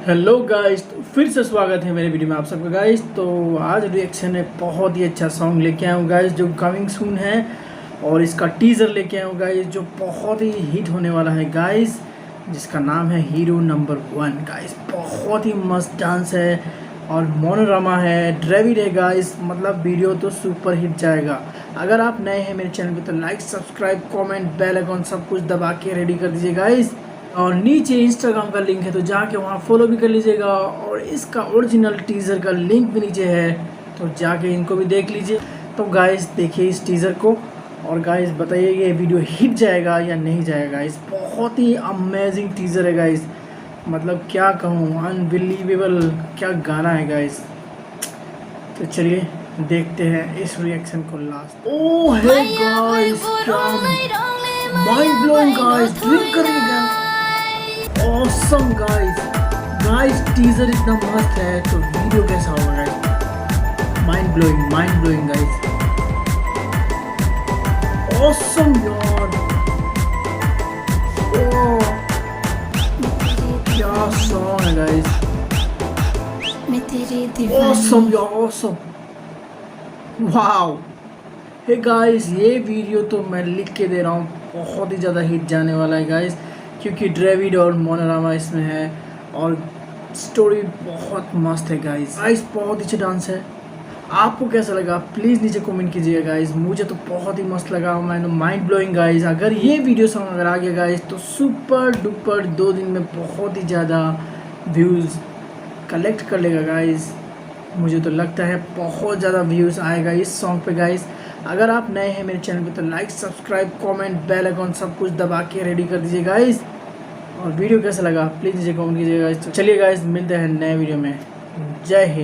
Hello guys, तो फिर से स्वागत है मेरे वीडियो में आप सबका गाइस। तो आज रिएक्शन है, बहुत ही अच्छा सॉन्ग लेके आया हूँ गाइस जो कमिंग सून है, और इसका टीज़र लेके आया हूँ गाइस जो बहुत ही हिट होने वाला है गाइस, जिसका नाम है हीरो नंबर 1 गाइस। बहुत ही मस्त डांस है और मोनोरामा है, ड्रेविड है गाइस। मतलब वीडियो तो सुपर हिट जाएगा। अगर आप नए हैं मेरे चैनल पे तो like, subscribe, comment, bell icon सब कुछ दबा के रेडी कर दीजिए गाइस। और नीचे इंस्टाग्राम का लिंक है तो जाके वहाँ फॉलो भी कर लीजिएगा, और इसका ओरिजिनल टीज़र का लिंक भी नीचे है तो जाके इनको भी देख लीजिए। तो गाइस देखिए इस टीज़र को, और गाइस बताइए ये वीडियो हिट जाएगा या नहीं जाएगा। इस बहुत ही अमेजिंग टीज़र है गाइस, मतलब क्या कहूँ, अनबिलीवेबल क्या गाना है गाइस। तो चलिए देखते हैं इस रिएक्शन को लास्ट। ओह हे गाइस, क्या माइंड ब्लोइंग गाइस, ड्रिंक करेगा। ऑसम गाइस टीजर इतना मस्त है तो वीडियो कैसा होगा guys. Mind blowing guys, awesome यार। ओह क्या सॉन्ग है गाइस, ऑसम यार, ऑसम, वाओ। हे गाइस ये वीडियो तो मैं लिख के दे रहा हूँ, बहुत ही ज़्यादा हिट जाने वाला है गाइस, क्योंकि ड्रेविड और मोनोरामा इसमें है और स्टोरी बहुत मस्त है गाइस। बहुत ही अच्छा डांस है। आपको कैसा लगा प्लीज़ नीचे कमेंट कीजिएगा गाइस। मुझे तो बहुत ही मस्त लगा, मैंने माइंड ब्लोइंग गाइस। अगर ये वीडियो सॉन्ग अगर आ गया गाइस तो सुपर डुपर 2 दिन में बहुत ही ज़्यादा व्यूज़ कलेक्ट कर लेगा गाइस। मुझे तो लगता है बहुत ज़्यादा व्यूज़ आएगा इस सॉन्ग पे गाइस। अगर आप नए हैं मेरे चैनल पे तो like, subscribe, comment, bell icon सब कुछ दबा के रेडी कर दीजिए गाइस। और वीडियो कैसा लगा प्लीज़ नीचे कमेंट कीजिएगा गाइस। तो चलिए गाइस मिलते हैं नए वीडियो में। जय हिंद।